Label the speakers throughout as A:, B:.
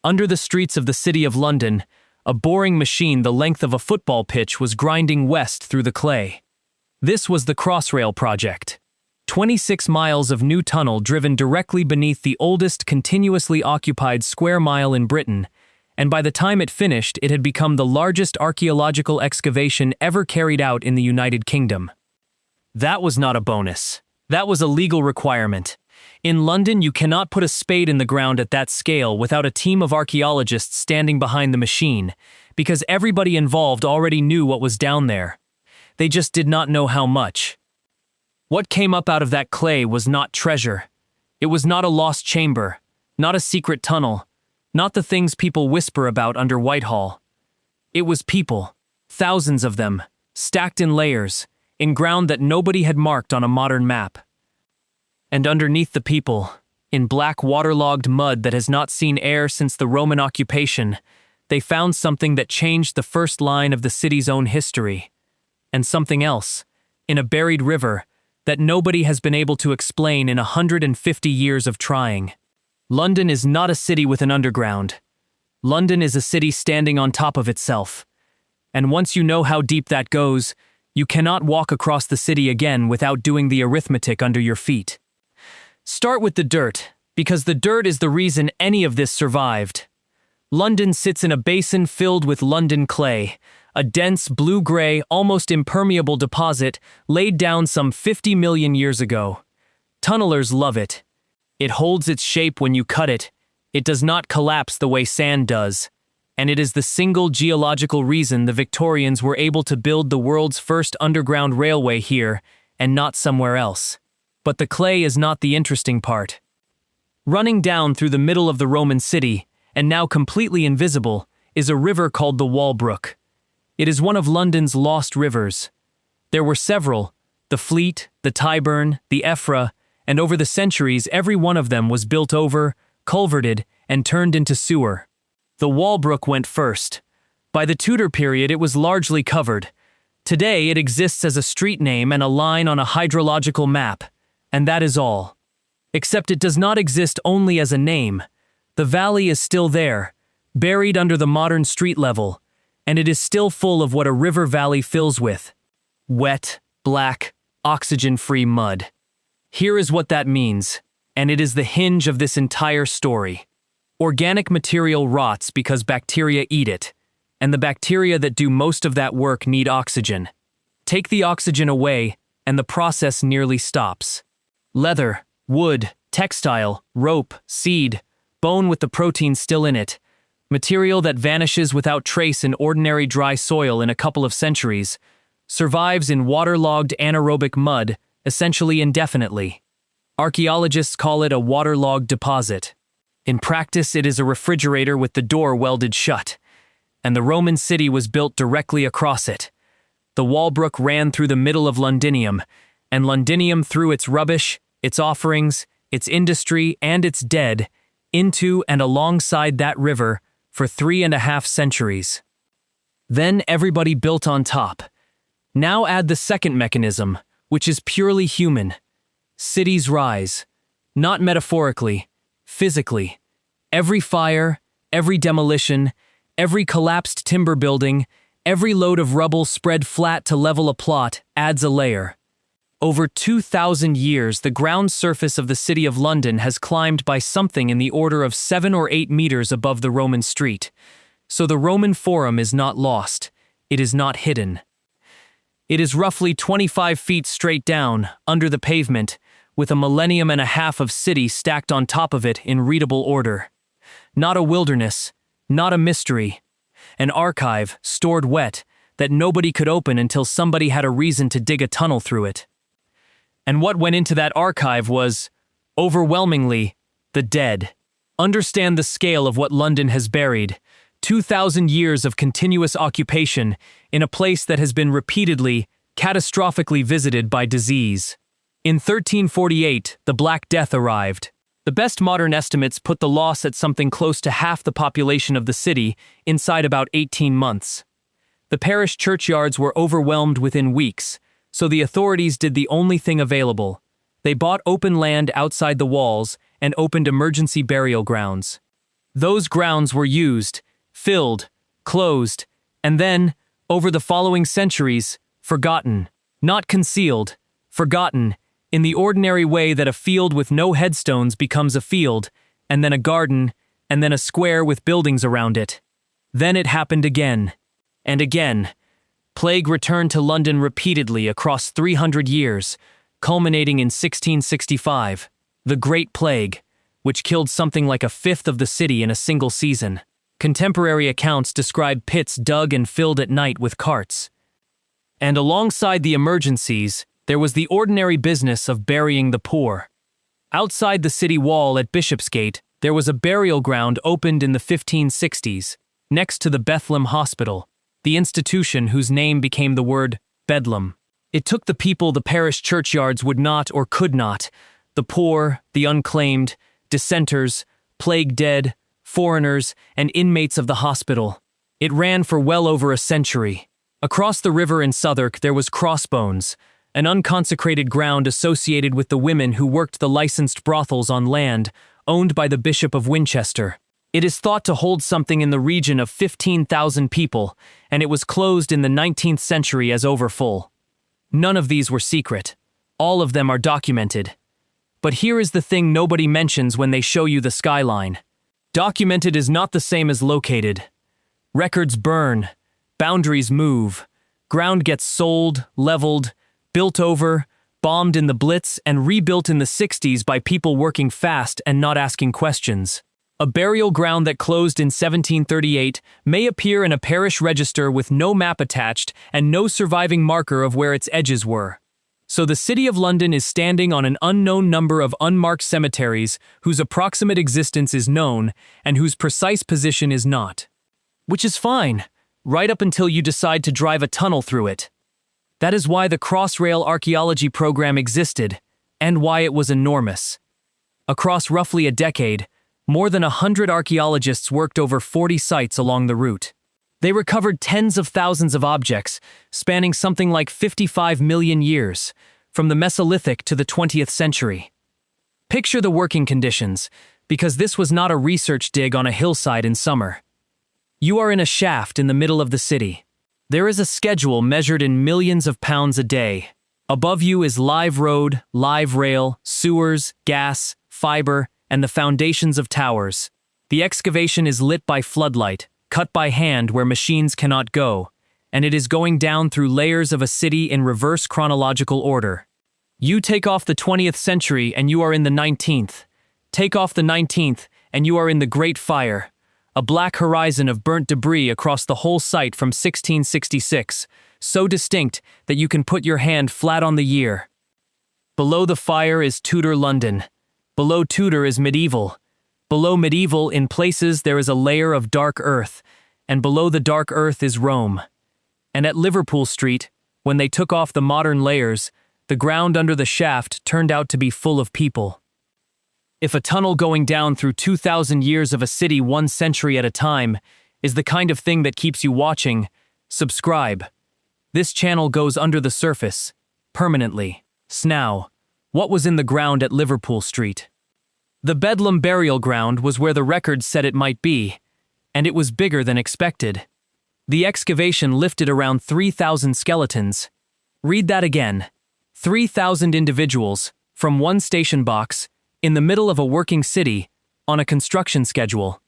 A: Under the streets of the City of London, a boring machine the length of a football pitch was grinding west through the clay. This was the Crossrail project. 26 miles of new tunnel driven directly beneath the oldest continuously occupied square mile in Britain, and by the time it finished, it had become the largest archaeological excavation ever carried out in the United Kingdom. That was not a bonus. That was a legal requirement. In London, you cannot put a spade in the ground at that scale without a team of archaeologists standing behind the machine, because everybody involved already knew what was down there. They just did not know how much. What came up out of that clay was not treasure. It was not a lost chamber, not a secret tunnel, not the things people whisper about under Whitehall. It was people, thousands of them, stacked in layers, in ground that nobody had marked on a modern map. And underneath the people, in black waterlogged mud that has not seen air since the Roman occupation, they found something that changed the first line of the city's own history. And something else, in a buried river, that nobody has been able to explain in 150 years of trying. London is not a city with an underground. London is a city standing on top of itself. And once you know how deep that goes, you cannot walk across the city again without doing the arithmetic under your feet. Start with the dirt, because the dirt is the reason any of this survived. London sits in a basin filled with London clay, a dense blue-gray, almost impermeable deposit laid down some 50 million years ago. Tunnelers love it. It holds its shape when you cut it. It does not collapse the way sand does. And it is the single geological reason the Victorians were able to build the world's first underground railway here and not somewhere else. But the clay is not the interesting part. Running down through the middle of the Roman city, and now completely invisible, is a river called the Walbrook. It is one of London's lost rivers. There were several, the Fleet, the Tyburn, the Effra, and over the centuries every one of them was built over, culverted, and turned into sewer. The Walbrook went first. By the Tudor period it was largely covered. Today it exists as a street name and a line on a hydrological map, and that is all. Except it does not exist only as a name. The valley is still there, buried under the modern street level, and it is still full of what a river valley fills with: wet, black, oxygen-free mud. Here is what that means, and it is the hinge of this entire story. Organic material rots because bacteria eat it, and the bacteria that do most of that work need oxygen. Take the oxygen away, and the process nearly stops. Leather, wood, textile, rope, seed, bone with the protein still in it, material that vanishes without trace in ordinary dry soil in a couple of centuries, survives in waterlogged anaerobic mud essentially indefinitely. Archaeologists call it a waterlogged deposit. In practice, it is a refrigerator with the door welded shut, and the Roman city was built directly across it. The Walbrook ran through the middle of Londinium, and Londinium threw its rubbish, its offerings, its industry, and its dead into and alongside that river for 3.5 centuries. Then everybody built on top. Now add the second mechanism, which is purely human. Cities rise, not metaphorically, physically. Every fire, every demolition, every collapsed timber building, every load of rubble spread flat to level a plot adds a layer. Over 2,000 years, the ground surface of the City of London has climbed by something in the order of 7 or 8 meters above the Roman street. So the Roman Forum is not lost. It is not hidden. It is roughly 25 feet straight down, under the pavement, with a millennium and a half of city stacked on top of it in readable order. Not a wilderness, not a mystery. An archive, stored wet, that nobody could open until somebody had a reason to dig a tunnel through it. And what went into that archive was, overwhelmingly, the dead. Understand the scale of what London has buried. 2,000 years of continuous occupation in a place that has been repeatedly, catastrophically visited by disease. In 1348, the Black Death arrived. The best modern estimates put the loss at something close to half the population of the city inside about 18 months. The parish churchyards were overwhelmed within weeks, so the authorities did the only thing available. They bought open land outside the walls and opened emergency burial grounds. Those grounds were used, filled, closed, and then, over the following centuries, forgotten. Not concealed, forgotten, in the ordinary way that a field with no headstones becomes a field, and then a garden, and then a square with buildings around it. Then it happened again. And again. Plague returned to London repeatedly across 300 years, culminating in 1665, the Great Plague, which killed something like a fifth of the city in a single season. Contemporary accounts describe pits dug and filled at night with carts. And alongside the emergencies, there was the ordinary business of burying the poor. Outside the city wall at Bishopsgate, there was a burial ground opened in the 1560s, next to the Bethlehem Hospital, the institution whose name became the word Bedlam. It took the people the parish churchyards would not or could not, the poor, the unclaimed, dissenters, plague dead, foreigners, and inmates of the hospital. It ran for well over a century. Across the river in Southwark there was Crossbones, an unconsecrated ground associated with the women who worked the licensed brothels on land owned by the Bishop of Winchester. It is thought to hold something in the region of 15,000 people, and it was closed in the 19th century as overfull. None of these were secret. All of them are documented. But here is the thing nobody mentions when they show you the skyline. Documented is not the same as located. Records burn. Boundaries move. Ground gets sold, leveled, built over, bombed in the Blitz, and rebuilt in the 60s by people working fast and not asking questions. A burial ground that closed in 1738 may appear in a parish register with no map attached and no surviving marker of where its edges were. So the City of London is standing on an unknown number of unmarked cemeteries whose approximate existence is known and whose precise position is not. Which is fine, right up until you decide to drive a tunnel through it. That is why the Crossrail Archaeology program existed, and why it was enormous. Across roughly a decade, more than 100 archaeologists worked over 40 sites along the route. They recovered tens of thousands of objects, spanning something like 55 million years, from the Mesolithic to the 20th century. Picture the working conditions, because this was not a research dig on a hillside in summer. You are in a shaft in the middle of the city. There is a schedule measured in millions of pounds a day. Above you is live road, live rail, sewers, gas, fiber, and the foundations of towers. The excavation is lit by floodlight, cut by hand where machines cannot go, and it is going down through layers of a city in reverse chronological order. You take off the 20th century and you are in the 19th. Take off the 19th and you are in the Great Fire, a black horizon of burnt debris across the whole site from 1666, so distinct that you can put your hand flat on the year. Below the fire is Tudor London. Below Tudor is medieval. Below medieval, in places, there is a layer of dark earth, and below the dark earth is Rome. And at Liverpool Street, when they took off the modern layers, the ground under the shaft turned out to be full of people. If a tunnel going down through 2,000 years of a city 1 century at a time is the kind of thing that keeps you watching, subscribe. This channel goes under the surface, permanently. Snow. What was in the ground at Liverpool Street? The Bedlam burial ground was where the records said it might be, and it was bigger than expected. The excavation lifted around 3,000 skeletons. Read that again. 3,000 individuals, from one station box, in the middle of a working city, on a construction schedule.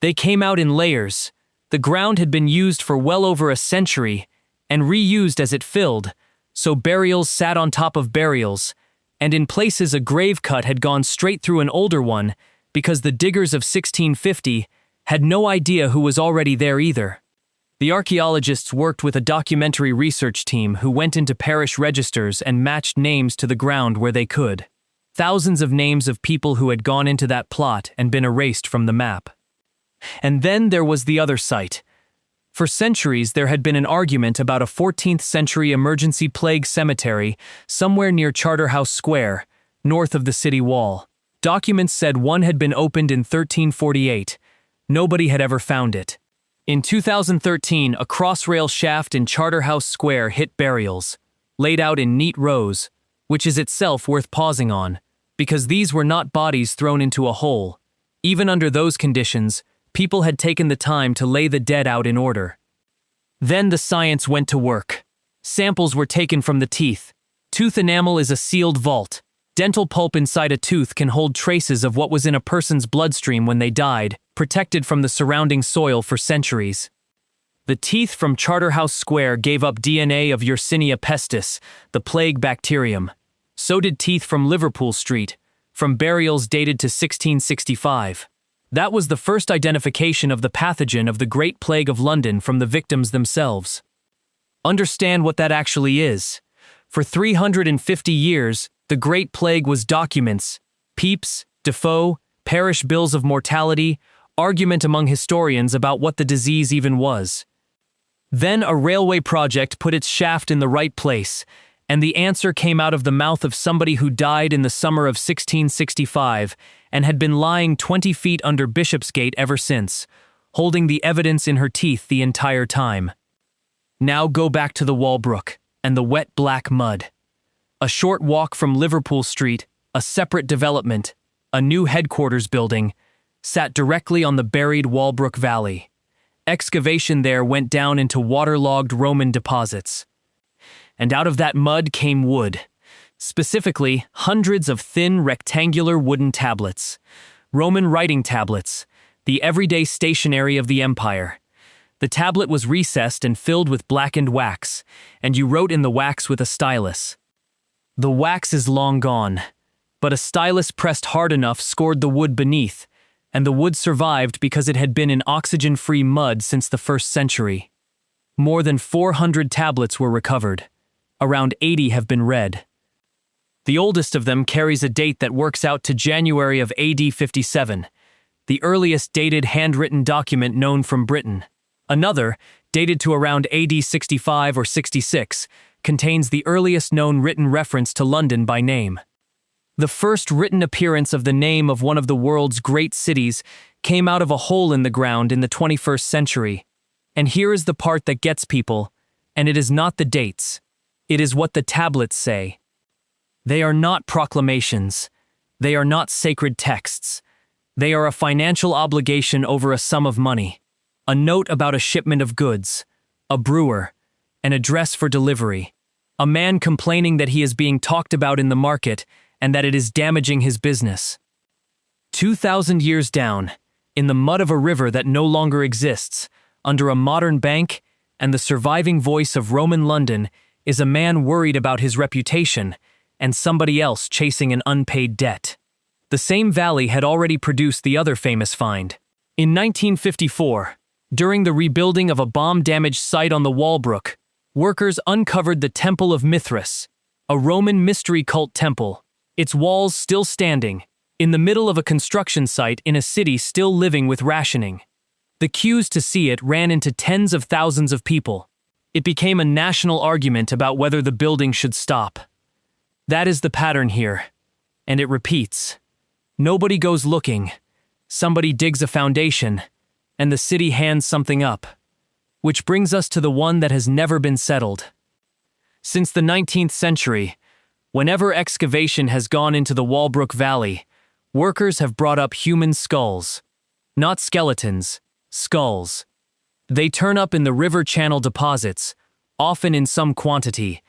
A: They came out in layers. The ground had been used for well over a century, and reused as it filled, so burials sat on top of burials, and in places a grave cut had gone straight through an older one because the diggers of 1650 had no idea who was already there either. The archaeologists worked with a documentary research team who went into parish registers and matched names to the ground where they could. Thousands of names of people who had gone into that plot and been erased from the map. And then there was the other site. For centuries there had been an argument about a 14th century emergency plague cemetery somewhere near Charterhouse Square, north of the city wall. Documents said one had been opened in 1348. Nobody had ever found it. In 2013, a crossrail shaft in Charterhouse Square hit burials, laid out in neat rows, which is itself worth pausing on, because these were not bodies thrown into a hole. Even under those conditions, People had taken the time to lay the dead out in order. Then the science went to work. Samples were taken from the teeth. Tooth enamel is a sealed vault. Dental pulp inside a tooth can hold traces of what was in a person's bloodstream when they died, protected from the surrounding soil for centuries. The teeth from Charterhouse Square gave up DNA of Yersinia pestis, the plague bacterium. So did teeth from Liverpool Street, from burials dated to 1665. That was the first identification of the pathogen of the Great Plague of London from the victims themselves. Understand what that actually is. For 350 years, the Great Plague was documents, Pepys, Defoe, parish bills of mortality, argument among historians about what the disease even was. Then a railway project put its shaft in the right place, and the answer came out of the mouth of somebody who died in the summer of 1665 and had been lying 20 feet under Bishopsgate ever since, holding the evidence in her teeth the entire time. Now go back to the Walbrook and the wet black mud. A short walk from Liverpool Street, a separate development, a new headquarters building, sat directly on the buried Walbrook Valley. Excavation there went down into waterlogged Roman deposits. And out of that mud came wood. Specifically, hundreds of thin rectangular wooden tablets. Roman writing tablets, the everyday stationery of the empire. The tablet was recessed and filled with blackened wax, and you wrote in the wax with a stylus. The wax is long gone, but a stylus pressed hard enough scored the wood beneath, and the wood survived because it had been in oxygen-free mud since the 1st century. More than 400 tablets were recovered. Around 80 have been read. The oldest of them carries a date that works out to January of AD 57, the earliest dated handwritten document known from Britain. Another, dated to around AD 65 or 66, contains the earliest known written reference to London by name. The first written appearance of the name of one of the world's great cities came out of a hole in the ground in the 21st century. And here is the part that gets people, and it is not the dates. It is what the tablets say. They are not proclamations. They are not sacred texts. They are a financial obligation over a sum of money, a note about a shipment of goods, a brewer, an address for delivery, a man complaining that he is being talked about in the market and that it is damaging his business. 2,000 years down, in the mud of a river that no longer exists, under a modern bank and the surviving voice of Roman London, is a man worried about his reputation and somebody else chasing an unpaid debt. The same valley had already produced the other famous find. In 1954, during the rebuilding of a bomb-damaged site on the Walbrook, workers uncovered the Temple of Mithras, a Roman mystery cult temple, its walls still standing, in the middle of a construction site in a city still living with rationing. The queues to see it ran into tens of thousands of people. It became a national argument about whether the building should stop. That is the pattern here, and it repeats. Nobody goes looking. Somebody digs a foundation, and the city hands something up. Which brings us to the one that has never been settled. Since the 19th century, whenever excavation has gone into the Walbrook Valley, workers have brought up human skulls. Not skeletons, skulls. They turn up in the river channel deposits, often in some quantity,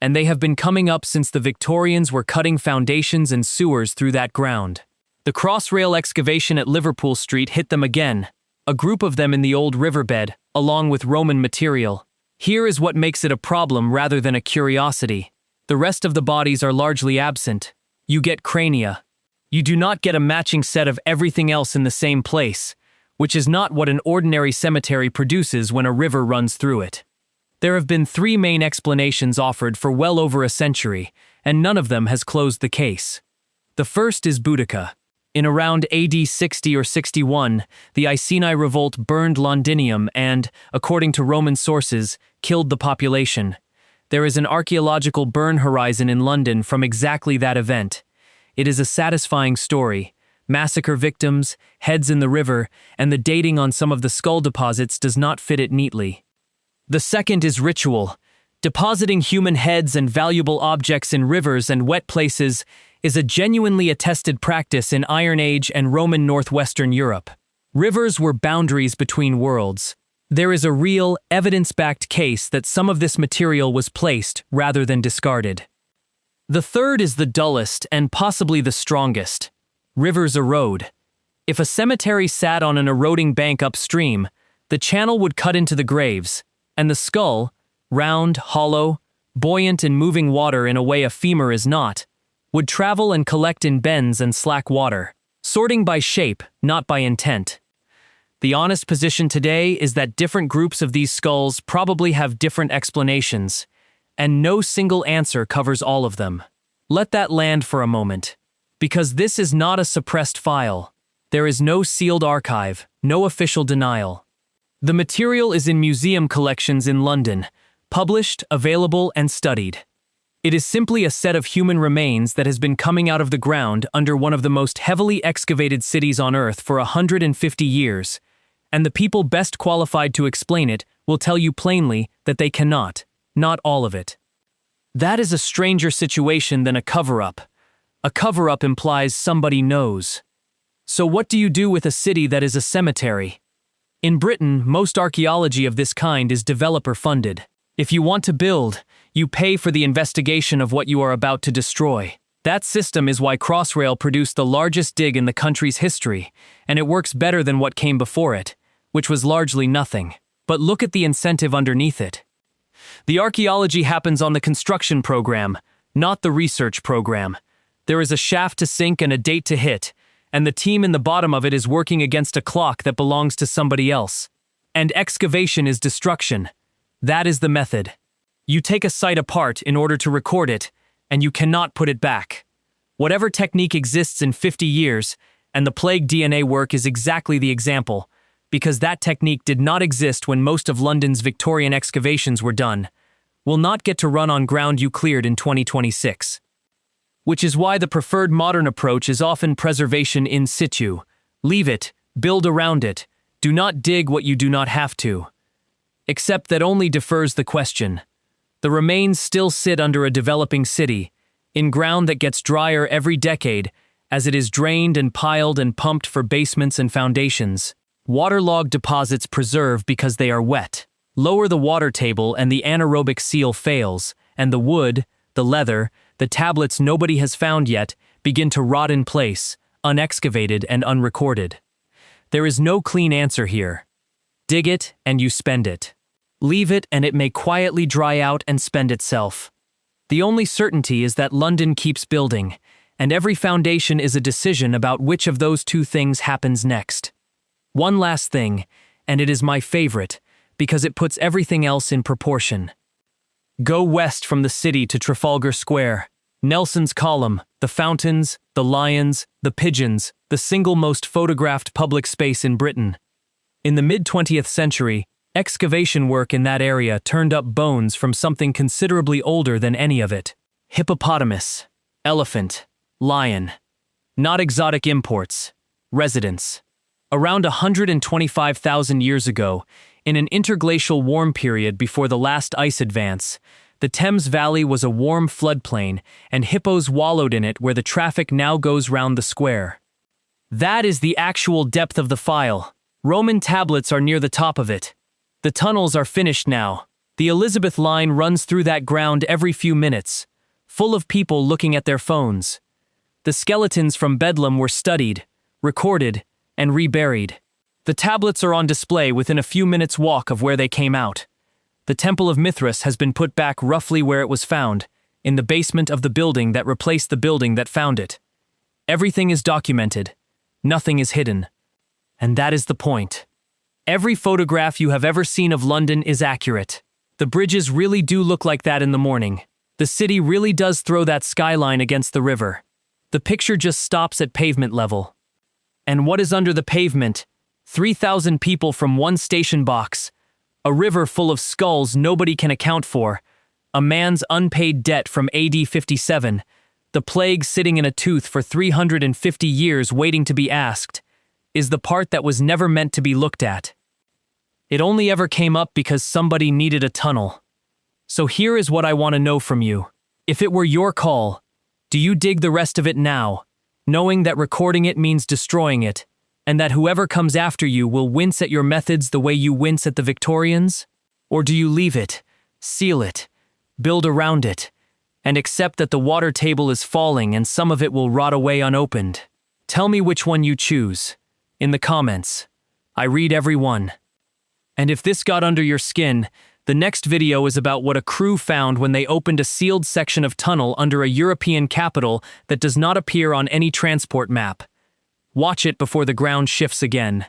A: and they have been coming up since the Victorians were cutting foundations and sewers through that ground. The crossrail excavation at Liverpool Street hit them again, a group of them in the old riverbed, along with Roman material. Here is what makes it a problem rather than a curiosity. The rest of the bodies are largely absent. You get crania. You do not get a matching set of everything else in the same place, which is not what an ordinary cemetery produces when a river runs through it. There have been 3 main explanations offered for well over a century, and none of them has closed the case. The first is Boudica. In around AD 60 or 61, the Iceni revolt burned Londinium and, according to Roman sources, killed the population. There is an archaeological burn horizon in London from exactly that event. It is a satisfying story. Massacre victims, heads in the river, and the dating on some of the skull deposits does not fit it neatly. The second is ritual. Depositing human heads and valuable objects in rivers and wet places is a genuinely attested practice in Iron Age and Roman northwestern Europe. Rivers were boundaries between worlds. There is a real, evidence-backed case that some of this material was placed rather than discarded. The third is the dullest and possibly the strongest. Rivers erode. If a cemetery sat on an eroding bank upstream, the channel would cut into the graves, and the skull, round, hollow, buoyant in moving water in a way a femur is not, would travel and collect in bends and slack water, sorting by shape, not by intent. The honest position today is that different groups of these skulls probably have different explanations, and no single answer covers all of them. Let that land for a moment. Because this is not a suppressed file. There is no sealed archive, no official denial. The material is in museum collections in London, published, available, and studied. It is simply a set of human remains that has been coming out of the ground under one of the most heavily excavated cities on Earth for 150 years, and the people best qualified to explain it will tell you plainly that they cannot, not all of it. That is a stranger situation than a cover-up. A cover-up implies somebody knows. So what do you do with a city that is a cemetery? In Britain, most archaeology of this kind is developer-funded. If you want to build, you pay for the investigation of what you are about to destroy. That system is why Crossrail produced the largest dig in the country's history, and it works better than what came before it, which was largely nothing. But look at the incentive underneath it. The archaeology happens on the construction program, not the research program. There is a shaft to sink and a date to hit, and the team in the bottom of it is working against a clock that belongs to somebody else. And excavation is destruction. That is the method. You take a site apart in order to record it, and you cannot put it back. Whatever technique exists in 50 years, and the plague DNA work is exactly the example, because that technique did not exist when most of London's Victorian excavations were done, will not get to run on ground you cleared in 2026. Which is why the preferred modern approach is often preservation in situ. Leave it, build around it, do not dig what you do not have to. Except that only defers the question. The remains still sit under a developing city, in ground that gets drier every decade as it is drained and piled and pumped for basements and foundations. Waterlogged deposits preserve because they are wet. Lower the water table and the anaerobic seal fails, and the wood, the leather, the tablets nobody has found yet begin to rot in place, unexcavated and unrecorded. There is no clean answer here. Dig it and you spend it. Leave it and it may quietly dry out and spend itself. The only certainty is that London keeps building, and every foundation is a decision about which of those two things happens next. One last thing, and it is my favorite, because it puts everything else in proportion. Go west from the city to Trafalgar Square, Nelson's Column, the fountains, the lions, the pigeons, the single most photographed public space in Britain. In the mid-20th century, excavation work in that area turned up bones from something considerably older than any of it. Hippopotamus, elephant, lion. Not exotic imports. Residents. Around 125,000 years ago, in an interglacial warm period before the last ice advance, the Thames Valley was a warm floodplain, and hippos wallowed in it where the traffic now goes round the square. That is the actual depth of the file. Roman tablets are near the top of it. The tunnels are finished now. The Elizabeth line runs through that ground every few minutes, full of people looking at their phones. The skeletons from Bedlam were studied, recorded, and reburied. The tablets are on display within a few minutes' walk of where they came out. The Temple of Mithras has been put back roughly where it was found, in the basement of the building that replaced the building that found it. Everything is documented. Nothing is hidden. And that is the point. Every photograph you have ever seen of London is accurate. The bridges really do look like that in the morning. The city really does throw that skyline against the river. The picture just stops at pavement level. And what is under the pavement? 3,000 people from one station box. A river full of skulls nobody can account for. A man's unpaid debt from AD 57. The plague sitting in a tooth for 350 years waiting to be asked. Is the part that was never meant to be looked at. It only ever came up because somebody needed a tunnel. So here is what I want to know from you. If it were your call, do you dig the rest of it now, knowing that recording it means destroying it, and that whoever comes after you will wince at your methods the way you wince at the Victorians? Or do you leave it, seal it, build around it, and accept that the water table is falling and some of it will rot away unopened? Tell me which one you choose. In the comments. I read every one. And if this got under your skin, the next video is about what a crew found when they opened a sealed section of tunnel under a European capital that does not appear on any transport map. Watch it before the ground shifts again.